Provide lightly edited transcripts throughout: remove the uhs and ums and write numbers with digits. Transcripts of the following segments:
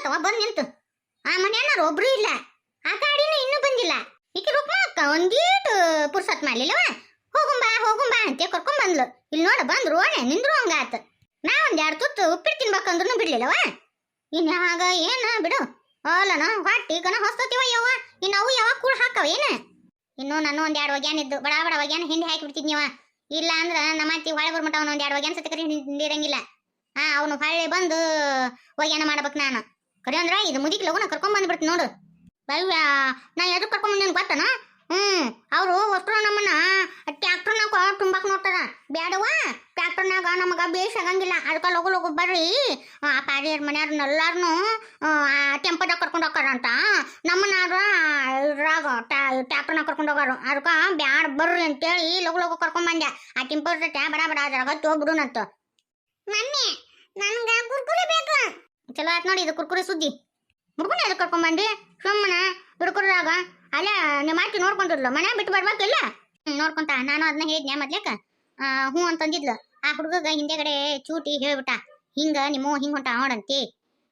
ಬಂದತ್ತವ ಬಂದ್ ನಿಂತು ಆ ಮನೆಯನ್ನಾರು ಒಬ್ರು ಇಲ್ಲ ಆ ಗಾಡಿನೂ ಇನ್ನೂ ಬಂದಿಲ್ಲ ಈಕೆ ರುಕ್ಮಕ್ಕ ಒಂದೀಟು ಪುರ್ಸತ್ ಮಾಡ್ಲಿಲ್ಲವ ಹೋಗುಂಬಾ ಅಂತ ಕರ್ಕೊಂಡ್ ಬಂದ್ಲು ಇಲ್ಲಿ ನೋಡ ಬಂದ್ರು ಓಣೆ ನಿಂದ್ರು ಹಂಗಾತ ನಾ ಒಂದ್ 2 ತುತ್ತು ಉಪ್ಪಿಟ್ಟು ತಿನ್ಬೇಕಂದ್ರೂ ಬಿಡ್ಲಿಲ್ಲವ ಇನ್ಯಾಗ ಏನ ಬಿಡು ಅಲ್ಲನ ಹೊಟ್ಟಿ ಗನ ಹೊಸ್ತತಿವ ಯವ್ವ ಇನ್ನು ಅವು ಯಾವಾಗ ಕೂಳ್ ಹಾಕವ ಏನ ಇನ್ನು ನಾನು ಒಂದ್ 2 ಒಗ್ಯಾನ ಇದ್ದು ಬಡ ಒಗ್ಯಾನ ಹಿಂಡಿ ಹಾಕಿ ಬಿಡ್ತಿದ್ನಿವ ಇಲ್ಲ ಅಂದ್ರ ನಮ್ಮ ಅತ್ತಿ ಹೊಳೆ ಬರ್ಮಟ ಅವನು ಒಂದ್ 2 ಒಗ್ಯಾನ ಸತಿ ಕರಿ ಹಿಂಡಿರಂಗಿಲ್ಲ ಅವನು ಹೊಳೆ ಬಂದು ಒಗ್ಯಾನ ಮಾಡ್ಬೇಕು ನಾನು ಕರಿ ಅಂದ್ರ ಇದು ಮುದಿಕ್ ಲಗುನ ಕರ್ಕೊಂಡ್ ಬಂದ್ಬಿಡ್ತೀನಿ ನೋಡು ಬೈವ್ಯಾ ನಾ ಎದಕ್ ಕರ್ಕೊಂಡ್ ಬಂದೇನು ಗೊತ್ತನ ಅವರು ಅಷ್ಟ್ರು ನಮ್ಮನ್ನ ಟ್ಯಾಕ್ಟರ್ನಾಗ ತುಂಬಾಕ್ ನೋಡ್ತಾರ ಬ್ಯಾಡವಾ ಟ್ಯಾಕ್ಟರ್ನಾಗ ನಮಗ ಬೇಷ್ ಆಗಂಗಿಲ್ಲ ಅದಕ್ಕೆ ಲಗು ಬರ್ರಿ ಆ ಪಾರಿಯರ್ ಮನೆಯವ್ರನ್ನೆಲ್ಲಾರನು ಟೆಂಪೋದಾಗ ಕರ್ಕೊಂಡು ಹೋಗಾರಂತ ನಮ್ಮನ್ನಾರ ಇದ್ರಾಗ ಟ್ಯಾಕ್ಟರ್ನಾಗ ಕರ್ಕೊಂಡು ಹೋಗಾರು ಅದಕ್ಕೆ ಬ್ಯಾಡ ಬರ್ರಿ ಅಂತೇಳಿ ಲಗು ಕರ್ಕೊಂಡ್ ಬಂದೆ ಆ ಟೆಂಪೋ ಬಡ ಅದ್ರಾಗ ತೋಗ್ಬಿಡುನಂತ ಮಮ್ಮಿ ನನ್ಗ ಕುರ್ಕುರಿ ಬೇಕು ಚಲೋ ಆಯ್ತು ನೋಡಿ ಇದು ಕುರ್ಕುರಿ ಸುದ್ದಿ ಮುಡ್ಕೊಂಡು ಎದಕ್ಕೆ ಕರ್ಕೊಂಡ್ ಬಂದಿ ಸುಮ್ಮನೆ ಹಿಡ್ಕೊಡ್ದಾಗ ಅಲ್ಲ ನಿಮ್ಮ ಅತ್ತಿ ನೋಡ್ಕೊಂಡಿದ್ಲು ಮನೆ ಬಿಟ್ಟು ಬರ್ಬೇಕಿಲ್ಲ ನೋಡ್ಕೊಂತ ನಾನು ಅದನ್ನ ಹೇಳಿದ್ನೆ ಮೊದ್ಲೇಕ ಹ್ಞೂ ಅಂತಂದಿದ್ಲು ಆ ಹುಡುಗಗ ಹಿಂದೆಗಡೆ ಚೂಟಿ ಹೇಳ್ಬಿಟ್ಟ ಹಿಂಗ ನಿಮ್ಮ ಹಿಂಗ್ ಹೊಂಟ ನೋಡಂತಿ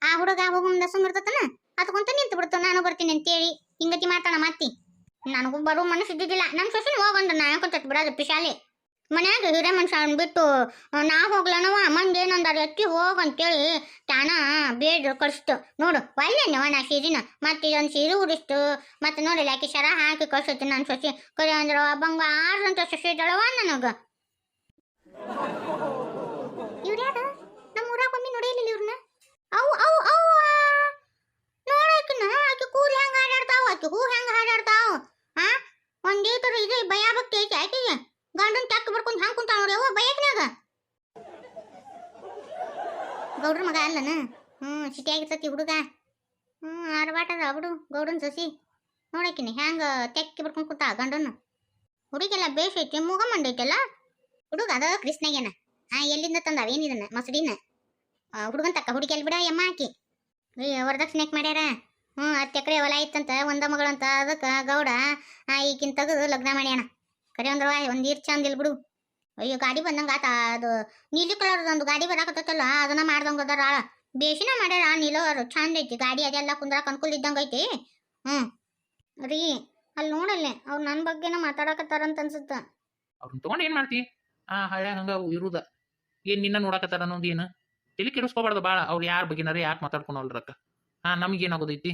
ಆ ಹುಡುಗ ಹೋಗುಂದ ಸುಮ್ಮಿರ್ತತನ ಅದಕ್ಕಂತ ನಿಂತು ಬಿಡ್ತು ನಾನು ಬರ್ತೀನಿ ಅಂತೇಳಿ ಹಿಂಗತಿ ಮಾತಾಡ ಮಾತಿ ನನಗೂ ಬರೋ ಮನಸ್ಸು ಇದ್ದಿದ್ದಿಲ್ಲ ನಮ್ಮ ಸೊಸೆನ ಹೋಗಂದ ನಾ ಯಾಕೊಂತ ಬಿಡೋದು ಪಿಶಾಲಿ ಮನ್ಯಾಗ ಹಿರೇ ಮನುಷ್ಯ ಬಿಟ್ಟು ನಾ ಹೋಗ್ಲನವ ಮಂದಿ ಏನಂದಾರ ಎತ್ತಿ ಹೋಗಂತೇಳಿ ತಾನ ಬೇಡ ಕಳಿಸ್ತು ನೋಡು ಒಳ್ಳೆನವ ನಾ ಸೀರಿನ ಮತ್ತೆ ಇದೊಂದು ಸೀರೆ ಉಡಿಸ್ತು ಮತ್ತೆ ನೋಡಿಲ್ಲ ಯಾಕೆ ಶರ ಹಾಕಿ ಕಳ್ಸೈತಿ ನನ್ನ ಸೊಸೆ ಕರಿ ಅಂದ್ರ ಬಂಗಾರದಂತ ಸೊಸೆ ಇದ್ದಾಳವ ನನಗ ಇವ್ರ್ಯಾರು ನಮ್ಮ ಊರಾಗ ಒಮ್ಮೆ ನೋಡಿಲಿಲ್ಲ ಇವ್ರನ್ನ ಅವು ನೋಡಾಕಿನ ಆಕೆ ಕೂಲಿ ಹೆಂಗ ಹಾಡಾಡ್ತಾವ ಆಕೆ ಹೂ ಹೆಂಗ ಹಾಡಾಡ್ತಾವ ಒಂದೇತರ ಇದೆ ಭಯ ಭಕ್ತಿ ಐತಿ ಆಕೆಗೆ ಗಂಡನ್ ಟ್ಯಾಕ್ ಬರ್ಕೊಂಡು ಹ್ಯಾಂಗ ಕುಂತ ನೋಡಿ ಅವ ಬಯಕ್ನಾಗ ಗೌಡ್ರ ಮಗ ಅಲ್ಲನ ಸಿಟಿ ಆಗಿರ್ತತಿ ಹುಡುಗ ಆರ್ವಾಟದ ಬಿಡು ಗೌಡನ್ ಸಸಿ ನೋಡಕಿನಿ ಹ್ಯಾಂಗ ತೆಕ್ಕಿ ಬರ್ಕೊಂಡು ಕುಂತ ಗಂಡನ ಹುಡುಗೆಲ್ಲ ಬೇಷ್ ಐತಿ ಮೂಗ ಮಂಡೈತಲ್ಲ ಹುಡುಗ ಅದ ಕೃಷ್ಣಗೇನ ಎಲ್ಲಿಂದ ತಂದಾವ ಏನಿದನ್ನ ಮಸಡಿನ ಹುಡುಗನ್ ತಕ್ಕ ಹುಡುಗಿ ಬಿಡ ಎಮ್ಮ ಹಾಕಿ ವರದಕ್ಷಿಣೆಕ್ ಮಾಡ್ಯಾರ 10 ಎಕರೆ ಹೊಲ ಇತ್ತಂತ ಒಂದ ಮಗಳಂತ ಅದಕ್ಕೆ ಗೌಡ ಈಗಿನ ತೆಗೆದು ಲಗ್ನ ಮಾಡ್ಯಾಣ ಕರೆ ಅಂದ್ರ ಒಂದ್ ಈರ್ ಚಂದ ಇಲ್ ಬಿಡು ಅಯ್ಯೋ ಗಾಡಿ ಬಂದಂಗ ಆತ ಅದು ನೀಲಿ ಕಲರ್ದೊಂದು ಗಾಡಿ ಬರಾಕತ್ತಲ್ಲ ಅದನ್ನ ಮಾಡ್ದಂಗ ಅದಾರ ಬೇಸಿನ ಮಾಡ್ಯಾರ ನೀಲವರು ಚಂದ ಐತಿ ಗಾಡಿ ಅದೆಲ್ಲ ಕುಂದ್ರಾಕ ಅನ್ಕೂಲ ಇದ್ದಂಗ ಐತಿ ರೀ ಅಲ್ಲಿ ನೋಡಲ್ಲೇ ಅವ್ರು ನನ್ನ ಬಗ್ಗೆನ ಮಾತಾಡಕತ್ತಾರಂತ ಅನ್ಸುತ್ತ ಅವ್ರನ್ನ ತಗೊಂಡು ಏನ್ ಮಾಡ್ತಿ ಹಳೆ ಹಂಗ ಇರುದ ಏನ್ ನಿನ್ನ ನೋಡಕತ್ತಾರ ಅನ್ನೋದು ಏನು ತಲೆ ಕೆಡಿಸ್ಕೋಬಾರ್ದು ಬಾಳ ಅವ್ರು ಯಾರ ಬಗ್ಗೆನಾರ ಯಾಕೆ ಮಾತಾಡ್ಕೊಂಡಲ್ರಕ್ಕ ನಮಗೇನಾಗೋದೈತಿ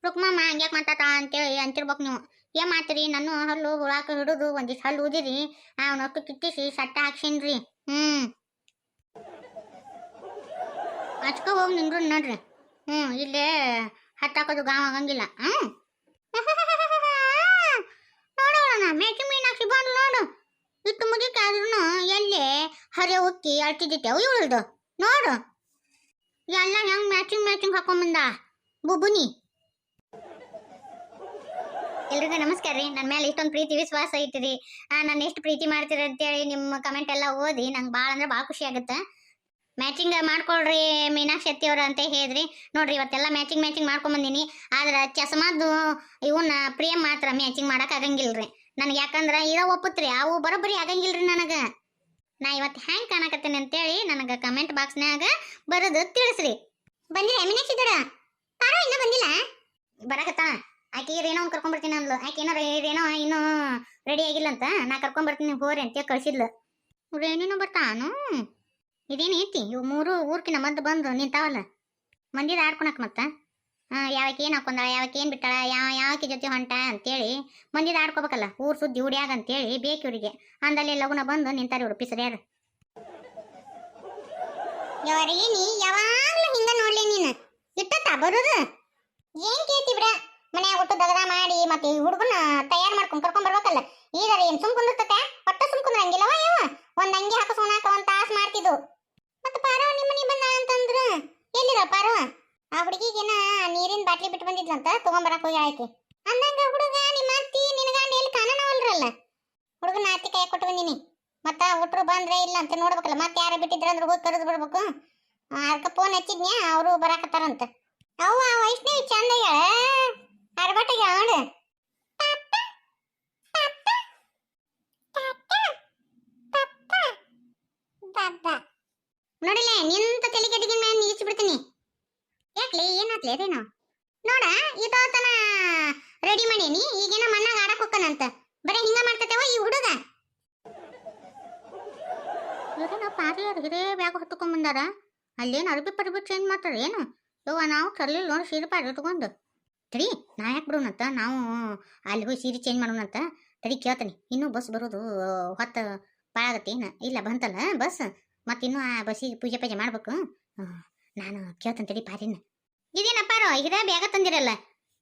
ರುಕ್ಮಮ್ಮ ಹಂಗ್ಯಾಕೆ ಮಾತಾಡ್ತಾ ಅಂತೇಳಿ ಅಂತಿರ್ಬೇಕು ನೀವು ಏನ್ ಮಾಡ್ತೀರಿ ನಾನು ಹಲ್ಲು ಹುಳಾಕ ಹಿಡುದು ಒಂದಿಷ್ಟು ಹಲ್ಲು ಊದಿರಿ ಅವನೊಟ್ಟು ಕಿತ್ತಿಸಿ ಸಟ್ಟ ಹಾಕ್ಸೀನ್ರಿ ಹಚ್ಕ ಹೋಗಿ ನಿಂದ್ರು ನೋಡ್ರಿ ಇಲ್ಲೇ ಹತ್ತಾಕೋದು ಗಾವ್ ಆಗಂಗಿಲ್ಲ ನೋಡೋಣ ಮೇಚಿ ಮೀನಾಕ್ಷಿ ಬಂದು ನೋಡು ಇಟ್ಟು ಮುಗಿಕ ಆದ್ರೂ ಎಲ್ಲಿ ಹರೆ ಉಕ್ಕಿ ಅಳ್ತಿದ್ದಿಟ್ಟೆವು ಇವಳ್ದು ನೋಡು ಎಲ್ಲ ಹೆಂಗ್ ಮ್ಯಾಚಿಂಗ್ ಹಾಕೊಂಬಂದ ಬುಬುನಿ ಎಲ್ರಿಗೂ ನಮಸ್ಕಾರ ರೀ ನನ್ನ ಮೇಲೆ ಇಷ್ಟೊಂದು ಪ್ರೀತಿ ವಿಶ್ವಾಸ ಐತಿ ನಾನು ಎಷ್ಟು ಪ್ರೀತಿ ಮಾಡ್ತೀರ ಅಂತೇಳಿ ನಿಮ್ಮ ಕಮೆಂಟ್ ಎಲ್ಲ ಓದಿ ನಂಗೆ ಭಾಳ ಅಂದ್ರೆ ಭಾಳ ಖುಷಿ ಆಗುತ್ತೆ ಮ್ಯಾಚಿಂಗ್ ಮಾಡ್ಕೊಳ್ರಿ ಮೀನಾಕ್ಷಿ ಅತ್ತಿಯವ್ರ ಅಂತ ಹೇಳಿದ್ರಿ ನೋಡ್ರಿ ಇವತ್ತೆಲ್ಲ ಮ್ಯಾಚಿಂಗ್ ಮಾಡ್ಕೊಂಬಂದಿನಿ ಆದ್ರೆ ಚಸ್ಮಾದ್ದು ಇವನ್ನ ಪ್ರಿಯ ಮಾತ್ರ ಮ್ಯಾಚಿಂಗ್ ಮಾಡಕ್ ಆಗಂಗಿಲ್ರಿ ನನಗೆ ಯಾಕಂದ್ರೆ ಇರೋ ಒಪ್ಪತ್ರಿ ಅವು ಬರೋಬ್ಬರಿ ಆಗಂಗಿಲ್ರಿ ನನಗೆ ನಾ ಇವತ್ತು ಹ್ಯಾಂಗ್ ಕಾಣಕತ್ತೇನೆ ಅಂತೇಳಿ ನನಗೆ ಕಮೆಂಟ್ ಬಾಕ್ಸ್ನಾಗ ಬರೋದು ತಿಳಿಸ್ರಿ ಬಂದಿಲ್ಲ ಮೀನಾಕ್ಷಿ ದಡ ಪಾರೋ ಇನ್ನೂ ಬಂದಿಲ್ಲ ಬರಕತ್ತ ಆಕೆ ರೇಣೋ ಕರ್ಕೊಂಡ್ಬರ್ತೀನಿ ಅಂದ್ಲು ಆಕೆ ಏನೋ ರೇಣೋ ಇನ್ನೂ ರೆಡಿ ಆಗಿಲ್ಲ ಅಂತ ನಾ ಕರ್ಕೊಂಡ್ಬರ್ತೀನಿ ಹೋರಿ ಅಂತ ಕಳ್ಸಿದ್ಲು ರೇಣಿನೂ ಬರ್ತಾನು ಇದೇನು ಐತಿ ಇವು 3 ಊರ್ಕಿನ ಮದ್ದು ಬಂದು ನಿಂತಾವಲ್ಲ ಮಂದಿದ ಆಡ್ಕೊಳಕ್ ಮತ್ತ ಯಾವಕ್ಕೆ ಏನು ಹಾಕೊಂಡಾಳ ಯಾವಕ್ಕೆ ಏನು ಬಿಟ್ಟಾಳ ಯಾವಕ್ಕೆ ಜೊತೆ ಹೊಂಟ ಅಂತೇಳಿ ಮಂದಿದ ಆಡ್ಕೋಬೇಕಲ್ಲ ಊರ್ ಸುದ್ದಿ ಉಡ್ಯಾಗ ಅಂತೇಳಿ ಬೇಕು ಇವ್ರಿಗೆ ಅಂದಲ್ಲಿ ಲಗುನ ಬಂದು ನಿಂತಾರೆ ಇವ್ರು ಪಿಸರ್ಯಾರು ನೀ ಯಾವಾಗ್ಲೂ ಹಿಂಗ ನೋಡ್ಲಿ ನೀನು ಇಟ್ಟತ್ತ ಬರೋದು ಏನ್ ಕೇಳ್ತಿ ಬಿಡ ಮನ್ಯಾಗ ಒಟ್ಟು ದಗದ ಮಾಡಿ ಮತ್ತೆ ಹುಡುಗನ ತಯಾರು ಮಾಡ್ಕೊಂಡ್ ಕರ್ಕೊಂಡ್ ಬರ್ಬೇಕಲ್ಲ ಈಗಾರ ಏನ್ ಸುಮ್ ಕುಂದಿರ್ತತೆ ಒಟ್ಟ ಸುಮ್ ಕುಂದ್ರಂಗಿಲ್ಲವ ಯಾವ ಒಂದ್ ಅಂಗಿ ಹಾಕಸೋನಾಕ ಒಂದ್ ತಾಸ್ ಮಾಡ್ತಿದ್ದು ಮತ್ತೆ ಪಾರವ ನಿಮ್ಮನಿ ಬಂದ ಅಂತಂದ್ರ ಎಲ್ಲಿದ ಪಾರವ ಆ ಹುಡುಗಿಗೇನ ನೀರಿನ ಬಾಟ್ಲಿ ಬಿಟ್ಟು ಬಂದಿದ್ಲಂತ ತಗೊಂಬರಕ್ ಹೋಗಿ ಆಯ್ತು ಅಂದಂಗ ಹುಡುಗ ನಿಮ್ಮ ಅತ್ತಿ ನಿನಗಂಡ ಎಲ್ಲಿ ಕಾಣನವಲ್ರಲ್ಲ ಹುಡುಗನ ಅತ್ತಿ ಕೈ ಕೊಟ್ಟು ಬಂದಿನಿ ಮತ್ತ ಒಟ್ರು ಬಂದ್ರೆ ಇಲ್ಲ ಅಂತ ನೋಡ್ಬೇಕಲ್ಲ ಮತ್ತೆ ಯಾರ ಬಿಟ್ಟಿದ್ರ ಅಂದ್ರೆ ಹೋಗಿ ಕರೆದು ಬಿಡ್ಬೇಕು ಅದಕ್ಕೆ ಫೋನ್ ಹಚ್ಚಿದ್ನ್ಯಾ ಅವರು ಬರಾಕತ್ತಾರಂತ ಅವ ವೈಷ್ಣವಿ ಚಂದ ಅರ್ಬಟ್ಟಿಗೆ ನೋಡು ನೋಡಿಲ್ಲ ನಿಂತ ತಲೆ ಕೆಟ್ಟಿಗೆ ಮೇಲೆ ನಿಗಿಸಿ ಬಿಡ್ತೀನಿ ಏನಾತ್ಲೇ ರೀ ನಾವು ನೋಡ ಇಟೋತನ ರೆಡಿ ಮಾಡೀನಿ ಈಗೇನ ಮಣ್ಣಾಗ ಆಡಕ್ ಹೋಗ್ತಾನಂತ ಬರೀ ಹಿಂಗ ಮಾಡ್ತತೇವ ಈ ಹುಡುಗ ಇವ್ರೇನ ಪಾರ್ಲರ್ ಹಿರೇ ಬ್ಯಾಗ್ ಹೊತ್ತಕೊಂಡ್ ಬಂದಾರ ಅಲ್ಲೇನು ಅರ್ಬಿ ಚೇಂಜ್ ಮಾಡ್ತಾರ ಏನು ಯವ್ವ ನಾವು ತರ್ಲಿಲ್ಲ ನೋಡಿ ಸೀರೆ ಪಾರ್ಲರ್ ತಗೊಂಡು ತಡಿ ನಾ ಯಾಕೆ ಬಿಡೋಣಂತ ನಾವು ಅಲ್ಲಿ ಹೋಗಿ ಸೀರೆ ಚೇಂಜ್ ಮಾಡೋಣಂತ ತಡಿ ಕೇಳ್ತಾನೆ ಇನ್ನೂ ಬಸ್ ಬರೋದು ಹೊತ್ತು ಭಾಳ ಆಗತ್ತೇನು ಇಲ್ಲ ಬಂತಲ್ಲ ಬಸ್ ಮತ್ತಿನ್ನೂ ಆ ಬಸ್ಸಿಗೆ ಪೂಜೆ ಪೂಜೆ ಮಾಡ್ಬೇಕು ನಾನು ಕೇಳ್ತಾನೆ ತಡಿ ಪಾರಿನ ಇದೇನಪ್ಪಾರೋ ಹಿರೇ ಬ್ಯಾಗ ತಂದಿರಲ್ಲ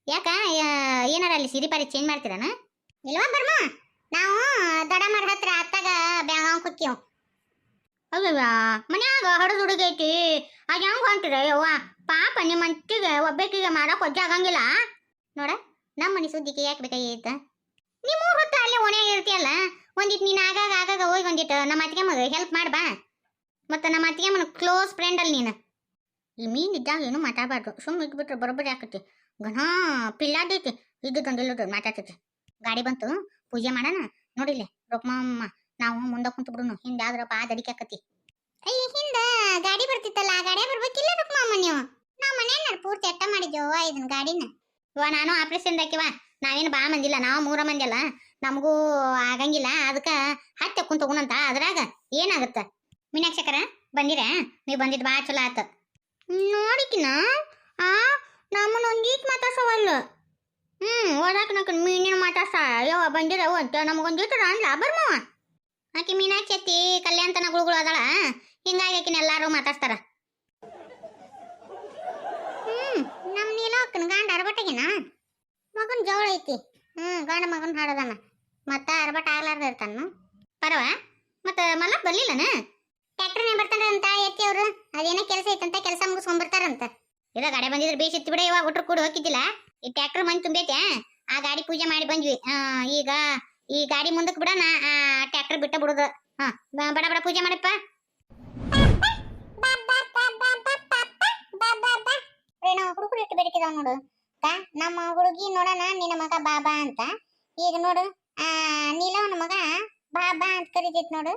ಯಾಕ ಏನಾರ ಅಲ್ಲಿ ಸೀರೆ ಪಾರಿ ಚೇಂಜ್ ಮಾಡ್ತೀರನ ಇಲ್ವಾ ಬರ್ಮ ನಾವು ದಡ ಮಾಡ ಹತ್ರ ಅತ್ತಾಗ ಬ್ಯಾಗ ಕುಕ್ಕಿವ್ ಅಯ್ಯವ್ವ ಮನ್ಯಾಗ ಹಡದು ಹುಡುಗೈತಿ ಅದು ಹೆಂಗ್ ಹೊಂಟಿರ ಯವ್ವ ಪಾಪ ನಿಮ್ಮ ಅಂಟಿಗೆ ಒಬ್ಬಾಕಿಗೆ ಮಾಡಕ್ ವಜ್ಜೆ ಆಗಂಗಿಲ್ಲ ನೋಡ ನಮ್ಮ ಮನೆ ಸುದ್ದಿಗೆ ಯಾಕೆ ಬೇಕಾಗಿತ್ತ ನಿಮ್ಮ ಹೊತ್ತು ಅಲ್ಲೇ ಓಣ್ಯಾಗ ಇರ್ತೀಯಲ್ಲ ಒಂದಿಟ್ಟು ನೀನು ಆಗಾಗ ಹೋಗಿ ಒಂದಿಟ್ಟು ನಮ್ಮ ಅತ್ತಿಗೆ ಮಗ ಹೆಲ್ಪ್ ಮಾಡ್ಬಾ ಮತ್ತು ನಮ್ಮ ಅತ್ತಿಗೆ ಮನ ಕ್ಲೋಸ್ ಫ್ರೆಂಡ್ ಅಲ್ಲಿ ನೀನು ಈ ಮೀನು ಇದ್ದಾಗ ಏನು ಮಾತಾಡಬಾರ್ದು ಸುಮ್ಮನೆ ಇಟ್ಬಿಟ್ರೆ ಬರೋಬ್ಬರಿ ಆಕತಿ ಗಣ ಪಿಲ್ಲಾದೈತಿ ಇದ್ದುದೊಂದಿಲ್ಲದ ಮಾತಾಡ್ತೈತಿ ಗಾಡಿ ಬಂತು ಪೂಜೆ ಮಾಡೋಣ ನೋಡಿಲ್ಲ ರೊಕ್ಕಮ್ಮ ನಾವು ಮುಂದೆ ಕುಂತು ಬಿಡುನು ಹಿಂದೆ ಯಾವ್ದ್ರಪ್ಪ ದಡಿಕೆ ಆಕತಿ ಅಯ್ಯ ಹಿಂದ ಗಾಡಿ ಬರ್ತಿತ್ತಲ್ಲ ಆ ಗಾಡಿ ಬರ್ಬೇಕಿಲ್ಲ ರೊಕ್ಕಮ್ಮ ನೀವು ನಾವು ಮನೆಯನ್ನ ಪೂರ್ತಿ ಎಟ್ಟ ಮಾಡಿದ್ದೇವ ಇದನ್ನ ಗಾಡಿನ ಇವ ನಾನು ಆಪರೇಷನ್ ಹಾಕಿವ ನಾವೇನು ಬಾ ಮಂದಿಲ್ಲ ನಾವು 3 ಮಂದಿ ಅಲ್ಲ ನಮಗೂ ಆಗಂಗಿಲ್ಲ ಅದಕ್ಕೆ ಹತ್ತೆ ಕುಂತ ಹೋಗುಣಂತ ಅದ್ರಾಗ ಏನಾಗತ್ತ ಮೀನಾಕ್ಷಕರ ಬಂದಿರ ನೀವು ಬಂದಿದ್ದು ಭಾಳ ಚಲೋ ಆತ ನೋಡಿಕಿನ ನಮ್ಮನ್ನ ಒಂದೀಟ್ ಮಾತಾಡ್ಸವಲ್ಲ ಓದಾಕ ನಕ ಮೀನಿನ ಮಾತಾಡ್ಸ ಯವ್ವ ಬಂದಿರ ಅಂತ ನಮಗೊಂದೀಟ ಅನ್ಲ ಬರ್ಮವ ಆಕಿ ಮೀನಾಕ್ಷಿ ಅತ್ತಿ ಕಲ್ಯಾಣತನ ಗುಳುಗುಳು ಅದಾಳ ಹಿಂಗಾಗಿ ಆಕಿನ ಎಲ್ಲಾರು ಮಾತಾಡ್ತಾರ ನಮ್ಮ ನೀಲಕ್ಕನ ಗಂಡ ಅರ್ಬಟಗಿನ ಮಗನ್ ಜವಳ ಐತಿ ಗಂಡ ಮಗನ್ ಹಾಡದನ ಮತ್ತ ಅರ್ಬಟ ಆಗ್ಲಾರ್ದ ಇರ್ತಾನ ಪರವ ಮತ್ತ ಮಲ್ಲಕ್ ಬರ್ಲಿಲ್ಲನ ಟ್ಯಾಕ್ಟರ್ನೇ ಬರ್ತಾರಂತ ಎತ್ತಿ ಅವ್ರು ಅದೇನೋ ಕೆಲಸ ಐತಂತ ಕೆಲಸ ಮುಗಿಸ್ಕೊಂಡ್ಬರ್ತಾರಂತ ಇದ ಗಾಡಿ ಬಂದಿದ್ರೆ ಬೇಸಿತ್ತು ಬಿಡ ಇವಾಗ ಒಟ್ರು ಕೂಡ ಹೋಗಿದ್ದಿಲ್ಲ ಈ ಟ್ಯಾಕ್ಟರ್ ಮನೆ ತುಂಬೈತೆ ಆ ಗಾಡಿ ಪೂಜೆ ಮಾಡಿ ಬಂದ್ವಿ ಈಗ ಈ ಗಾಡಿ ಮುಂದಕ್ಕೆ ಬಿಡ ನಾ ಟ್ಯಾಕ್ಟರ್ ಬಿಟ್ಟ ಬಿಡುದು ಬಡ ಬಡ ಪೂಜೆ ಮಾಡಪ್ಪ ಹುಡುಗರು ಇಟ್ಟು ಬೇಡಿಕಿದಾವ್ ನೋಡು ನಮ್ಮ ಹುಡುಗಿ ನೋಡೋಣ ನಿನ್ನ ಮಗ ಬಾಬಾ ಅಂತ ಈಗ ನೋಡು ನೀಲವನ ಮಗ ಬಾಬಾ ಅಂತ ಕರಿತೈತಿ ನೋಡು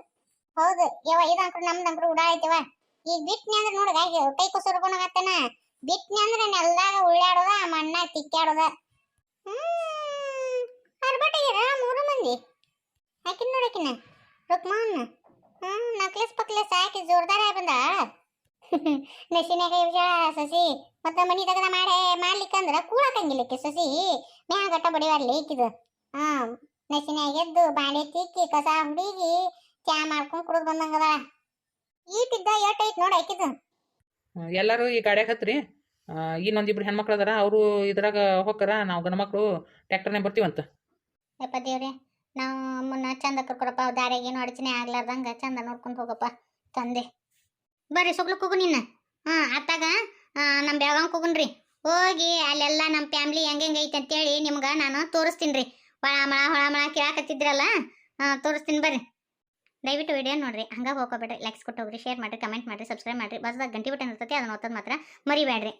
ಹೌದು ಯವ ಇದಂಕ್ರು ನಮ್ದಂಕ್ರು ಉಡಾಯ್ತವ ಈಗ ಬಿಟ್ನಿ ಅಂದ್ರೆ ನೋಡು ಕೈ ಕುಸುರ್ಕೊಂಡಾಗತ್ತನ ಬಿಟ್ನಿ ಅಂದ್ರೆ ನೆಲ್ದಾಗ ಉಳ್ಳಾಡೋದ ಮಣ್ಣ ತಿಕ್ಕಾಡೋದ ಅರ್ಬಟಿಗಿರ 3 ಮಂದಿ ಆಕಿನ ನೋಡಕಿನ ರುಕ್ಮಾನ್ ನಕ್ಲೆಸ್ ಪಕ್ಲೆಸ್ ಹಾಕಿ ಜೋರ್ದಾರ ಬಂದ ನಶಿನಾಗ ಸಸಿ ಮತ್ತ ಮನಿ ತಗದ ಮಾಡ್ಲಿಕ್ಕಂದ್ರ ಕೂಳಾಕಂಗಿಲ್ಲಕ್ಕೆ ಸಸಿ ಮ್ಯಾಗ ಗಟ್ಟ ಬಡಿವಾರ್ಲಿ ಇಕ್ಕಿದು ನಶಿನಾಗ ಎದ್ದು ಬಾಂಡೆ ತಿಕ್ಕಿ ಕಸ ಹುಡುಗಿ ಚಾ ಮಾಡ್ಕೊಂಡ್ ಕುಡಿದ್ ಬಂದಂಗದ ಈಟಿದ್ದ ಏಟೈತ್ ನೋಡ ಆಕಿದು ಎಲ್ಲರೂ ಈ ಗಾಡ್ಯಾಗ ಹತ್ರಿ ಇನ್ನೊಂದಿಬ್ರು ಹೆಣ್ಮಕ್ಳು ಅದಾರ ಅವರು ಇದ್ರಾಗ ಹೋಗ್ತಾರ ನಾವು ಗಂಡ್ಮಕ್ಳು ಟ್ಯಾಕ್ಟರ್ನೇ ಬರ್ತೀವಂತ ಯಪ್ಪ ದೇವ್ರೆ ನಾವು ಮುನ್ನ ಚಂದ ಕರ್ಕೊಡಪ್ಪ ದಾರಿಯಾಗ ಏನು ಅಡಚಣೆ ಆಗ್ಲಾರ್ದಂಗ ಚಂದ ನೋಡ್ಕೊಂಡು ಹೋಗಪ್ಪ ತಂದೆ ಬರ್ರಿ ಸೊಗ್ಲಕ್ಕೆ ಹೋಗು ನಿನ್ನ ಅತ್ತಾಗ ನಮ್ಮ ಬೆಳಗಾಂಗೆ ಹೋಗುನ್ರಿ ಹೋಗಿ ಅಲ್ಲೆಲ್ಲ ನಮ್ಮ ಫ್ಯಾಮ್ಲಿ ಹೆಂಗೆ ಐತೆ ಅಂತೇಳಿ ನಿಮ್ಗೆ ನಾನು ತೋರಿಸ್ತೀನಿ ರೀ ಹೊಳ ಮಳ ಕೇಳಾಕತ್ತಿದ್ರಲ್ಲ ತೋರಿಸ್ತೀನಿ ಬರ್ರಿ ದಯವಿಟ್ಟು ವಿಡಿಯೋ ನೋಡ್ರಿ ಹಂಗೆ ಹೋಗ್ಕೋಬೇಡ್ರಿ ಲೈಕ್ಸ್ ಕೊಟ್ಟು ಹೋಗ್ರಿ ಶೇರ್ ಮಾಡಿರಿ ಕಮೆಂಟ್ ಮಾಡಿರಿ ಸಬ್ಸ್ಕ್ರೈಬ್ ಮಾಡಿರಿ ಬಾಜುದಾಗ ಗಂಟೆ ಬಟನ್ ಇರ್ತೈತಿ ಅದನ್ನ ಒತ್ತೋದು ಮಾತ್ರ ಮರಿಬೇಡ್ರಿ